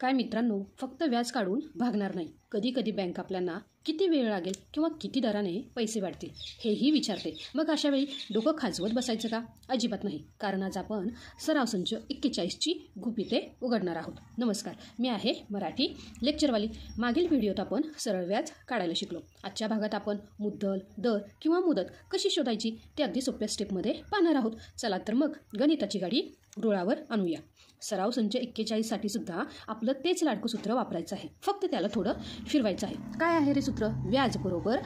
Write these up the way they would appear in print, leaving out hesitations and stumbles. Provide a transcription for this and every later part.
काय मित्रांनो, फक्त व्याज काढून भागणार नाही. कधी कधी बँक आपल्याला किती वेळ लागेल किंवा किती दराने पैसे वाढतील हेही विचारते. मग अशा वेळी डोकं खाजवत बसायचं का? अजिबात नाही. कारण आज आपण सराव संच 41ची गुपिते उघडणार आहोत. नमस्कार, मी आहे मराठी लेक्चरवाली. मागील व्हिडिओत आपण सरळ व्याज काढायला शिकलो. आजच्या भागात आपण मुद्दल, दर किंवा मुदत कशी शोधायची ते अगदी सोप्या स्टेपमध्ये पाहणार आहोत. चला तर मग गणिताची गाडी रुळावर आणूया. सराव संच 41साठी सुद्धा आपलं तेच लाडकं सूत्र वापरायचं आहे. फक्त त्याला थोडं फिरवायचं आहे. काय आहे रे सूत्र? व्याज बरोबर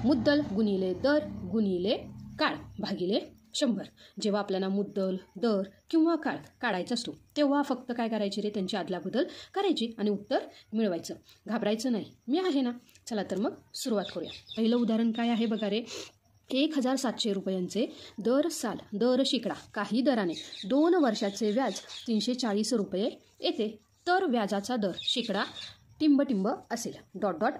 मुद्दल गुणिले दर गुणिले काळ भागिले 100. जेव्हा आपल्याला मुद्दल, दर किंवा काळ काढायचा असतो तेव्हा फक्त काय करायचे रे? त्यांची अदलाबदल करायची आणि उत्तर मिळवायचं. घाबरायचं नाही, मी आहे ना. चला तर मग सुरुवात करूया. पहिलं उदाहरण काय आहे बघा रे. 1700 रुपयांचे दर साल दर शेकडा काही दराने 2 वर्षाचे व्याज 340 रुपये येते. तर व्याजाचा दर शेकडा टिंब असेल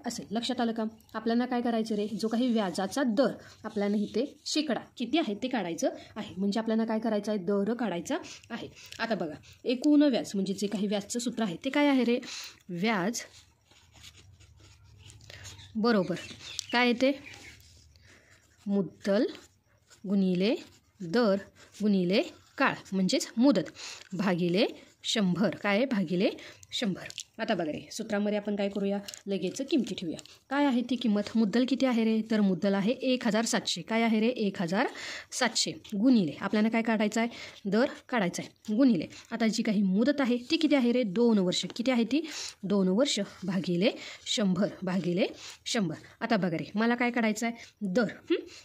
असेल. लक्षात आलं का? आपल्याला काय करायचं रे? जो काही व्याजाचा दर आपल्याला इथे शेकडा किती आहे ते काढायचं आहे. म्हणजे आपल्याला काय करायचं आहे? दर काढायचा आहे. आता बघा, एकूण व्याज म्हणजे जे काही व्याजचं सूत्र आहे ते काय आहे रे? व्याज बरोबर काय येते? मुद्दल गुणिले दर गुणिले काळ म्हणजेच मुदत भागिले 100. काय आहे? भागिले 100. आता बघा रे, सूत्रामध्ये आपण काय करूया? लगेच किमती ठेवूया. काय आहे ती किंमत? मुद्दल किती आहे रे? तर मुद्दल आहे 1700. काय आहे रे? 1700 गुणिले आपल्याला काय काढायचं आहे? दर काढायचा आहे. गुणिले आता जी काही मुदत आहे ती किती आहे रे? 2 वर्ष. किती आहे ती? 2 वर्ष भागिले 100 भागिले 100. आता बघा रे, मला काय काढायचं आहे? दर.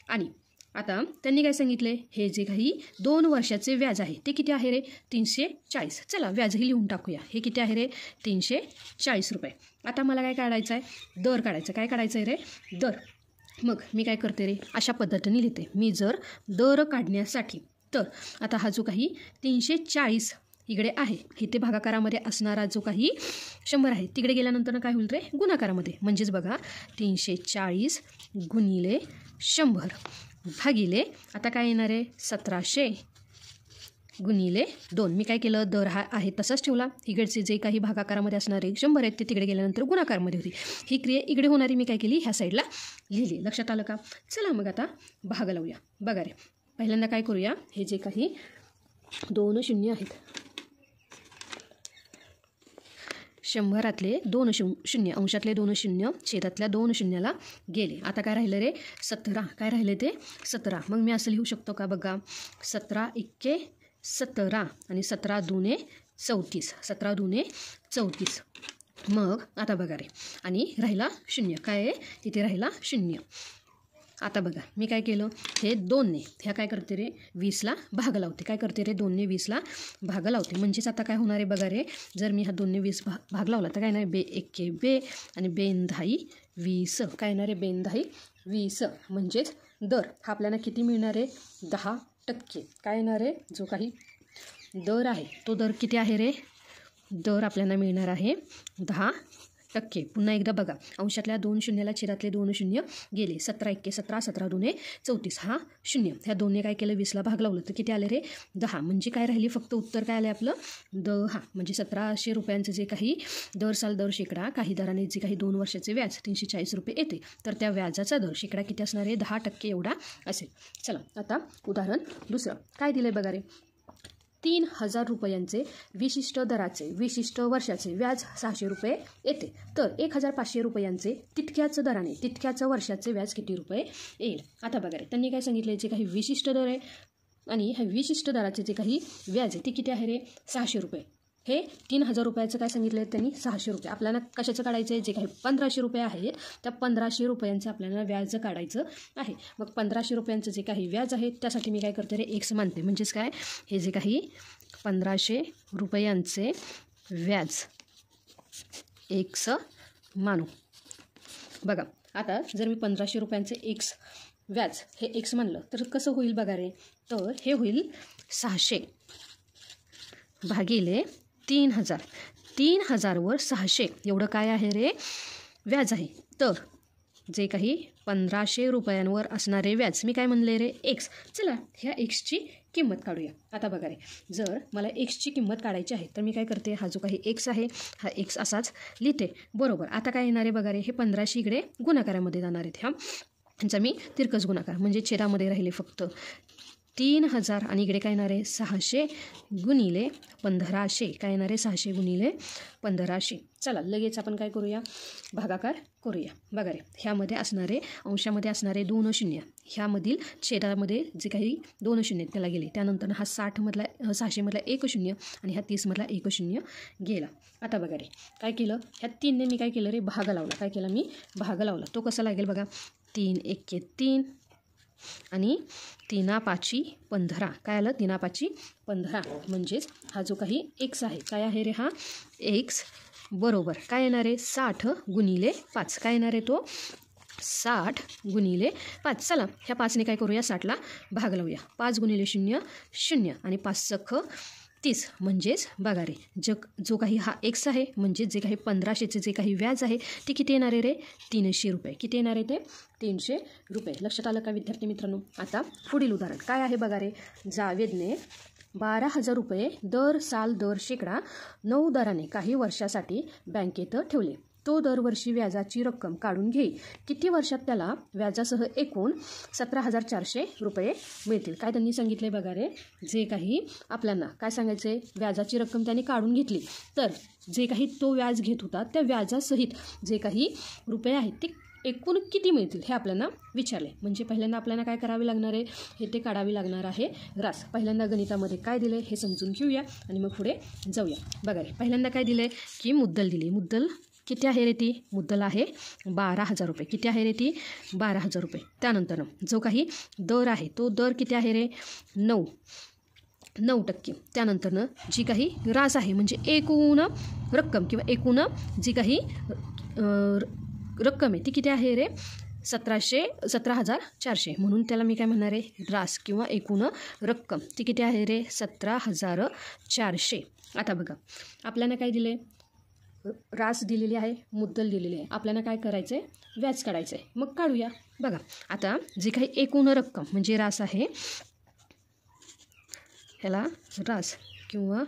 आणि आता त्यांनी काय सांगितले? हे जे काही 2 वर्षाचे व्याज आहे ते किती आहे रे? 340. चला व्याजही लिहून टाकूया. हे किती आहे रे? 340 रुपये. आता मला काय काढायचं आहे? दर काढायचं. काय काढायचं आहे रे? दर. मग मी काय करते रे? अशा पद्धतीने लिहिते. मी जर दर काढण्यासाठी तर आता हा जो काही 340 इकडे आहे, इथे भागाकारामध्ये असणारा जो काही 100 आहे तिकडे गेल्यानंतर काय होईल रे? गुणाकारामध्ये. म्हणजेच बघा 340 गुणिले 100 भागिले आता काय येणार आहे? 1700 गुणिले 2. मी काय केलं? दर हा आहे तसाच ठेवला. इकडचे जे काही भागाकारामध्ये असणारे 100 आहेत ते तिकडे गेल्यानंतर गुणाकारामध्ये होती. ही क्रिया इकडे होणारी मी काय केली? ह्या साईडला लिहिली. लक्षात आलं का? चला मग आता भाग लावूया. बघा रे, पहिल्यांदा काय करूया? हे जे काही 2 शून्य आहेत, 100तले 2 शून्य, अंशातले 2 शून्य, छेदातल्या 2 शून्याला गेले. आता काय राहिलं रे? 17. काय राहिले ते? 17. मग मी असं लिहू शकतो का? बघा 17 एक्के 17 आणि 17 दुने 34. 17 दुने 34. मग आता बघा रे, आणि राहिला 0. काय आहे? तिथे राहिला 0. आता बघा मी काय केलं? हे 2ने ह्या काय करते रे? 20ला भाग लावते. काय करते रे? 2ने 20ला भाग लावते. म्हणजेच आता काय होणार आहे बघा रे? जर मी हा 2ने 20 भाग लावला तर काय येणार? बे एक्के बे आणि बेन 10 20. काय येणार आहे? बेन 10 20. म्हणजेच दर हा आपल्याला किती मिळणार आहे? 10%. काय येणार आहे? जो काही दर आहे तो दर किती आहे रे? दर आपल्याला मिळणार आहे 10%. पुन्हा एकदा बघा, अंशातल्या 2 शून्याला छेदातले 2 शून्य गेले. 17 एक्के 17, 17 दुने 34. हा 0. ह्या 2ने काय केलं? 20ला भाग लावलं तर किती आले रे? 10. म्हणजे काय राहिली? फक्त उत्तर काय आलं आपलं? 10. म्हणजे 1700 रुपयांचं जे काही दर साल दर शेकडा काही दराने जे काही 2 वर्षाचे व्याज 340 रुपये येते तर त्या व्याजाचा दर शेकडा किती असणार आहे? 10% एवढा असेल. चला आता उदाहरण दुसरं काय दिलं आहे बघा रे. 3000 रुपयांचे विशिष्ट दराचे विशिष्ट वर्षाचे व्याज 600 रुपये येते. तर 1500 रुपयांचे तितक्याच दराने तितक्याच वर्षाचे व्याज किती रुपये येईल? आता बघा रे, त्यांनी काय सांगितले? जे काही विशिष्ट दर आहे आणि ह्या विशिष्ट दराचे जे काही व्याज आहे ते किती आहे रे? 600 रुपये. हे 3000 रुपयाचं काय सांगितलं आहे त्यांनी? 600 रुपये. आपल्याला कशाचं काढायचं आहे? जे काही 1500 रुपये आहेत त्या 1500 रुपयांचं आपल्याला व्याज काढायचं आहे. मग 1500 रुपयांचं जे काही व्याज आहे त्यासाठी मी काय करते रे? एक्स मानते. म्हणजेच काय? हे जे काही 1500 रुपयांचे व्याज एक्स मानू. बघा आता जर मी 1500 रुपयांचे एक्स व्याज हे एक्स मानलं तर कसं होईल बघा रे? तर हे होईल 600 भागिले 3000. 3000वर 600 एवढं काय आहे रे? व्याज आहे. तर जे काही 1500 रुपयांवर असणारे व्याज मी काय म्हणले रे? एक्स. चला ह्या एक्सची किंमत काढूया. आता बघा रे, जर मला एक्सची किंमत काढायची आहे तर मी काय करते, हा जो काही एक्स आहे हा एक्स असाच लिहिते. बरोबर. आता काय येणार आहे बघा रे, हे 1500 इकडे गुणाकारामध्ये जाणार आहेत. ह्यांचा मी तिरकस गुणाकार म्हणजे छेदामध्ये राहिले फक्त 3000 आणि इकडे काय येणार आहे 600 गुणिले 1500. काय येणार आहे 600 गुणिले 1500. चला लगेच आपण काय करूया, भागाकार करूया. बघा रे, ह्यामध्ये असणारे अंशामध्ये असणारे 2 शून्य, ह्यामधील छेदामध्ये जे काही 2 शून्य त्याला गेले. त्यानंतर हा 600मधला 1 शून्य आणि ह्या 30मधला 1 शून्य गेला. आता बघा रे, काय केलं, ह्या 3ने मी काय केलं रे, भाग लावला. काय केला मी, भाग लावला. तो कसा लागेल बघा, 3 एके 3 आणि 3 5 15. काय आलं, 3 5 15. म्हणजेच हा जो काही एक्स आहे, काय आहे रे हा एक्स, बरोबर काय येणार आहे 60 गुणिले 5. काय येणार आहे तो 60 गुणिले 5. चला ह्या 5ने काय करूया, 60ला भाग लावूया. 5 गुणिले 0 0 आणि 5 सख 30. म्हणजेच बघा रे, जो काही हा एक्स आहे म्हणजे जे काही 1500चे जे काही व्याज आहे ते किती येणार आहे रे, 300 रुपये. किती येणार आहे ते 300 रुपये. लक्षात आलं का विद्यार्थी मित्रांनो. आता पुढील उदाहरण काय आहे बघा रे, जावेदने 12,000 रुपये दर साल दर शेकडा 9 दराने काही वर्षासाठी बँकेत ठेवले. तो दरवर्षी व्याजाची रक्कम काढून घेईल. किती वर्षात त्याला व्याजासह एकूण 17,400 रुपये मिळतील. काय त्यांनी सांगितले बघा रे, जे काही आपल्याला काय सांगायचे, व्याजाची रक्कम त्याने काढून घेतली तर जे काही तो व्याज घेत होता त्या व्याजासहित जे काही रुपये आहेत ते एकूण किती मिळतील हे आपल्याला विचारले. म्हणजे पहिल्यांदा आपल्याला काय करावे लागणार आहे, हे ते काढावे लागणार आहे रास. पहिल्यांदा गणितामध्ये काय दिले हे समजून घेऊया आणि मग पुढे जाऊया. बघा रे, पहिल्यांदा काय दिले की मुद्दल दिली. मुद्दल किती आहे रे, ती मुद्दल आहे 12,000 रुपये. किती आहे रे ती 12,000 रुपये. त्यानंतर जो काही दर आहे तो दर किती आहे रे 9%. त्यानंतरनं जी काही रास आहे म्हणजे एकूण रक्कम किंवा एकूण जी काही रक्कम आहे ती किती आहे रे 17,400. म्हणून त्याला मी काय म्हणणार आहे, रास किंवा एकूण रक्कम ती किती आहे रे 17,400. आता बघा आपल्याला काय दिले, रास दिलेली आहे, मुद्दल दिलेली आहे. आपल्याला काय करायचं आहे, व्याज काढायचं आहे. मग काढूया. बघा आता जी काही एकूण रक्कम म्हणजे रास आहे, ह्याला रास किंवा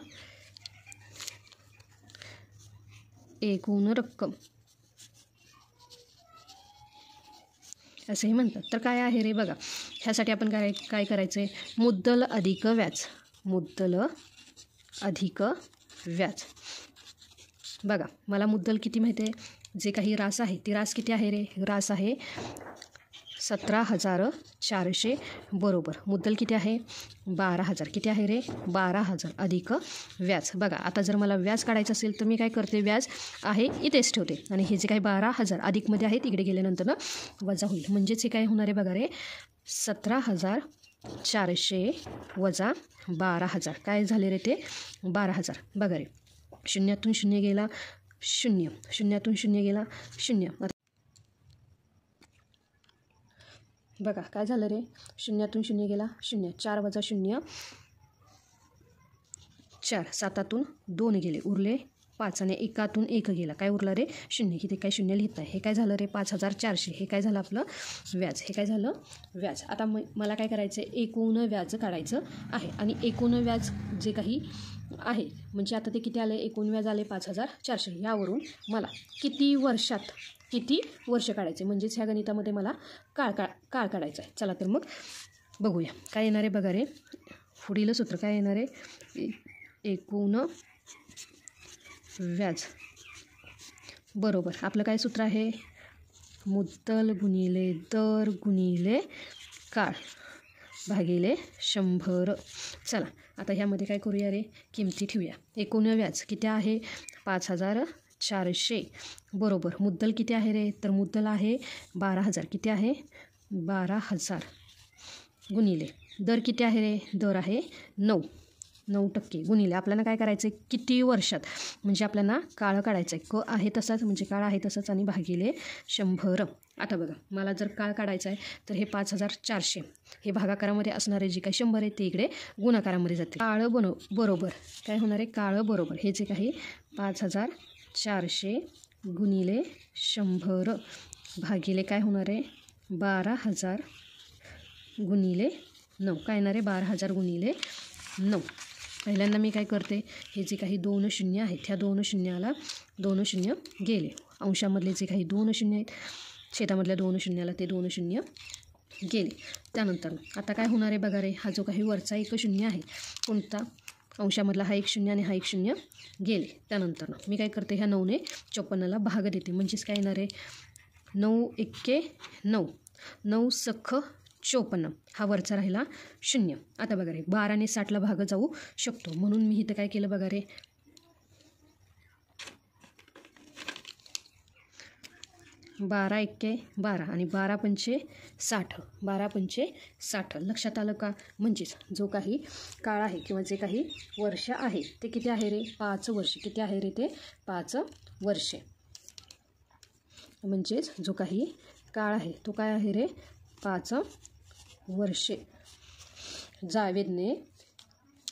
एकूण रक्कम असंही म्हणतात. तर काय आहे रे बघा, ह्यासाठी आपण काय करायचं आहे, मुद्दल अधिक व्याज. मुद्दल अधिक व्याज. बघा मला मुद्दल किती माहिती आहे, जे काही रास आहे ती रास किती आहे रे, रास आहे 17,400 बरोबर. मुद्दल किती आहे 12,000. किती आहे रे 12,000 अधिक व्याज. बघा आता जर मला व्याज काढायचं असेल तर मी काय करते, व्याज आहे इथेच ठेवते आणि हे जे काही 12,000 अधिकमध्ये आहे तिकडे गेल्यानंतर वजा होईल. म्हणजेच हे काय होणार आहे बघा रे 17,400 वजा 12,000. काय झाले रे ते 12,000. बघा रे, शून्यातून शून्य गेला 0, शून्यातून शून्य गेला 0. बघा काय झालं रे, शून्यातून शून्य गेला 0, 4 वजा 0 4, 7तून 2 गेले उरले 5 आणि 1तून 1 गेला, काय उरलं रे 0. किती काय 0 लिहित आहे. हे काय झालं रे 5,400. हे काय झालं आपलं व्याज. हे काय झालं व्याज. आता मला काय करायचं आहे, एकूण व्याज काढायचं आहे आणि एकूण व्याज जे काही आहे म्हणजे आता ते किती आले, एकूण व्याज आले 5,400. यावरून मला किती वर्ष काढायचे, म्हणजेच ह्या गणितामध्ये मला काळ काढायचा आहे. चला तर मग बघूया काय येणार आहे. बघा रे, पुढील सूत्र काय येणार आहे, एकूण व्याज बरोबर आपलं काय सूत्र आहे, मुद्दल गुणिले दर गुणिले काळ भागिले 100. चला आता ह्यामध्ये काय करूया रे, किमती ठेवूया. एकूण व्याज किती आहे 5,400 बरोबर. मुद्दल किती आहे रे, तर मुद्दल आहे 12,000. किती आहे 12,000 गुणिले दर किती आहे रे, दर आहे 9% गुणिले आपल्याला काय करायचं आहे, किती वर्षात म्हणजे आपल्याला काळ काढायचं आहे. क आहे तसाच म्हणजे काळ आहे तसंच आणि भागिले 100. आता बघा मला जर काळ काढायचा आहे तर हे 5,400 हे भागाकारामध्ये असणारे जे काही 100 आहे ते इकडे गुणाकारामध्ये जाते. काळ बरोबर काय होणार आहे, काळ बरोबर हे जे काही 5,400 गुणिले 100 भागिले काय होणार आहे 12,000 गुणिले 9 काय येणार आहे 12,000 गुणिले 9. पहिल्यांदा मी काय करते, हे जे काही 2 शून्य आहेत ह्या 2 शून्याला 2 शून्य गेले. अंशामधले जे काही 2 शून्य आहेत छेदामधल्या 2 शून्याला ते 2 शून्य गेले. त्यानंतर आता काय होणार आहे बघा रे, हा जो काही वरचा 1 शून्य आहे कोणता अंशामधला हा 1 शून्य आणि हा 1 शून्य गेले. त्यानंतर मी काय करते, ह्या 9ने 54ला भाग देते. म्हणजेच काय येणार आहे 9 एक्के 9, 9 सख 54. हा वरचा राहिला 0. आता बघा रे 12ने 60ला भाग जाऊ शकतो, म्हणून मी इथं काय केलं बघा रे 12 एक्के 12 आणि 12 पंचे 60, 12 पंचे 60. लक्षात आलं का? म्हणजेच जो काही काळ आहे किंवा जे काही वर्ष आहे ते किती आहे रे 5 वर्षे. किती आहे रे ते 5 वर्षे. म्हणजेच जो काही काळ आहे तो काय आहे रे 5 वर्षे. जावेदने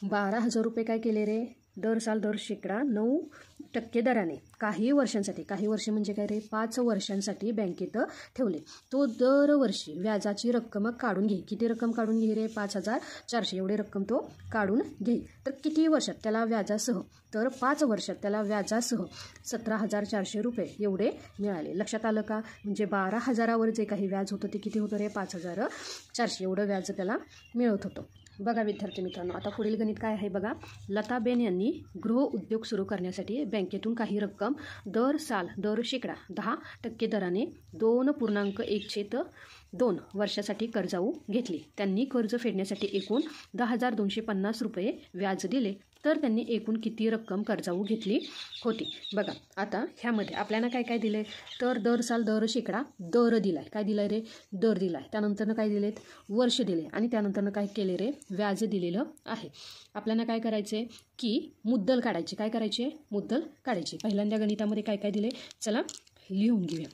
12,000 रुपये काय केले रे दर साल दर शेकडा 9% दराने काही वर्षांसाठी, काही वर्ष म्हणजे काय रे 5 वर्षांसाठी बँकेत ठेवले. तो दरवर्षी व्याजाची रक्कम काढून घे. किती रक्कम काढून घे रे 5,400 एवढी रक्कम तो काढून घे. तर किती वर्षात त्याला व्याजासह, तर 5 वर्षात त्याला व्याजासह 17,400 रुपये एवढे मिळाले. लक्षात आलं का? म्हणजे 12,000वर जे काही व्याज होतं ते किती होतं रे 5,400 एवढं व्याज त्याला मिळत होतं. बघा विद्यार्थी मित्रांनो, आता पुढील गणित काय आहे बघा. लताबेन यांनी गृह उद्योग सुरू करण्यासाठी बँकेतून काही रक्कम दर साल दर शेकडा 10% दराने 2.1/2 वर्षासाठी कर्जाऊ घेतली. त्यांनी कर्ज फेडण्यासाठी एकूण 10,250 रुपये व्याज दिले. तर त्यांनी एकूण किती रक्कम कर्जाऊ घेतली होती? बघा आता ह्यामध्ये आपल्याला काय काय दिले, तर दर साल दर शेकडा दर दिलाय. काय दिलाय रे दर दिलाय. त्यानंतरनं काय दिलेत वर्ष दिले आणि त्यानंतरनं काय केले रे व्याज दिलेलं आहे. आपल्याला काय करायचे की मुद्दल काढायची. काय करायचे मुद्दल काढायची. पहिल्यांदा गणितामध्ये काय काय दिले चला लिहून घेऊया.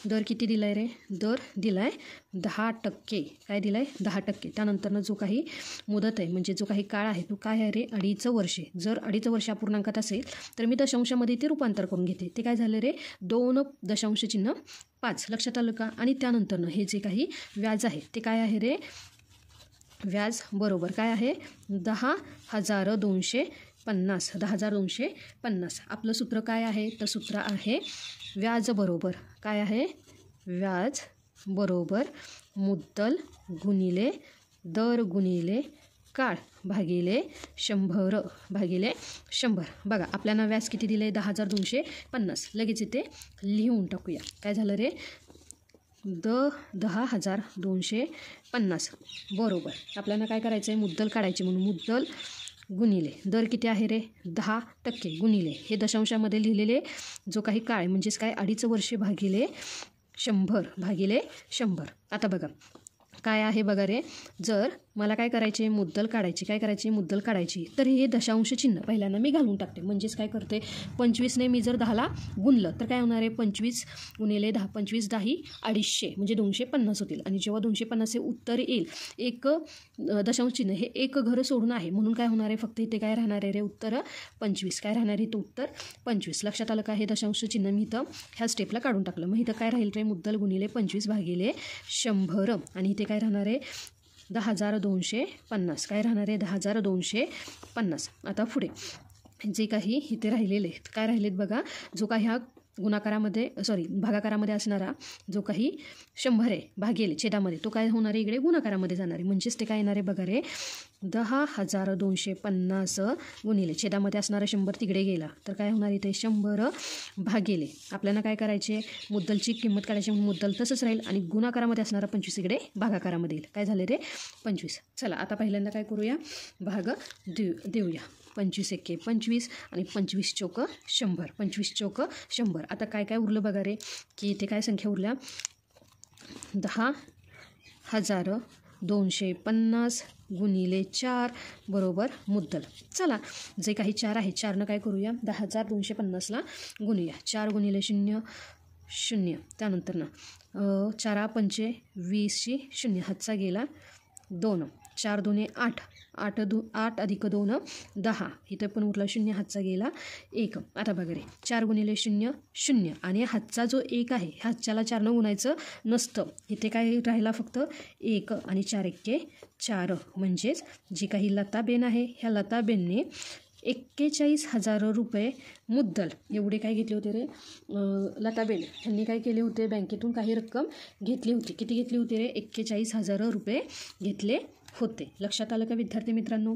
दर किती दिलाय रे दर दिलाय 10%. काय दिलाय 10%. त्यानंतरनं जो काही मुदत आहे म्हणजे जो काही काळ आहे तो काय आहे रे 2.5 वर्षे. जर 2.5 वर्ष अपूर्णांकात असेल तर मी दशांशामध्ये ते रूपांतर करून घेते. ते काय झालं रे 2.5. लक्षात आलं का? आणि त्यानंतरनं हे जे काही व्याज आहे ते काय आहे रे व्याज बरोबर काय आहे 10,250. 10,250. आपलं सूत्र काय आहे तर सूत्र आहे व्याज बरोबर काय आहे व्याज बरोबर मुद्दल गुणिले दर गुणिले काळ भागिले 100 भागिले 100. बघा आपल्याला व्याज किती दिले 10,250. लगेच इथे लिहून टाकूया. काय झालं रे 10,250 बरोबर. आपल्याला काय करायचं आहे मुद्दल काढायची, म्हणून मुद्दल गुणिले दर किती आहे रे 10% गुणिले हे दशांशामध्ये लिहिलेले जो काही काळ म्हणजेच काय 2.5 वर्षे भागिले 100 भागिले 100. आता बघा काय आहे बघा रे, जर मला काय करायचे मुद्दल काढायची. काय करायची मुद्दल काढायची तर हे दशांश चिन्ह पहिल्यांदा मी घालून टाकते. म्हणजेच काय करते 25ने मी जर 10ला गुणलं तर काय होणार आहे 25 गुणिले 10. 25 10 250 म्हणजे 250 होतील. आणि जेव्हा 250 हे उत्तर येईल एक दशांश चिन्ह हे एक घर सोडून आहे म्हणून काय होणार आहे फक्त इथे काय राहणार आहे रे उत्तर 25. काय राहणार आहे तो उत्तर 25. लक्षात आलं का? हे दशांश चिन्ह मी इथं ह्या स्टेपला काढून टाकलं. मग इथं काय राहील रे मुद्दल गुणिले 25 भागिले 100 आणि इथे काय राहणार आहे 10,250. काय राहणार आहे 10,250. आता पुढे जे काही इथे राहिलेले काय राहिलेत बघा, जो काही हा गुणाकारामध्ये भागाकारामध्ये असणारा जो काही 100 आहे भागिले छेदामध्ये तो काय होणार आहे इकडे गुणाकारामध्ये जाणार आहे. म्हणजेच ते काय येणार आहे बघा रे 10,250 गुणिले छेदामध्ये असणारा 100 तिकडे गेला तर काय होणार इथे 100 भागिले. आपल्याला काय करायचे मुद्दलची किंमत काढायची म्हणून मुद्दल तसंच राहील आणि गुणाकारामध्ये असणारा 25 इकडे भागाकारामध्ये येईल. काय झाले रे 25. चला आता पहिल्यांदा काय करूया भाग देऊया. 25 एक्के 25 आणि 25 चौक 100. 25 चौक 100. आता काय काय उरलं बघा रे की इथे काय संख्या उरल्या 10,250 गुणिले 4 बरोबर मुद्दल. चला जे काही 4 आहे 4नं काय करूया 10,250ला गुणूया. 4 गुणिले 0 0. त्यानंतरनं 4 पंचे 20 0 हातचा गेला 2. 4 2 8 8 अधिक 2 10. इथं पण उरला 0, हातचा गेला 1. आता बघा रे 4 गुणिले 0 0 आणि हातचा जो 1 आहे हातच्याला 4 गुणायचं नसतं. इथे काय राहिला फक्त 1 आणि 4 एक्के 4. म्हणजेच जी काही लताबेन आहे ह्या लताबेनने 41,000 रुपये मुद्दल एवढे काय घेतले होते रे लताबेन ह्यांनी काय केले होते बँकेतून काही रक्कम घेतली होती. किती घेतली होती रे 41,000 रुपये घेतले होते. लक्षात आलं का विद्यार्थी मित्रांनो.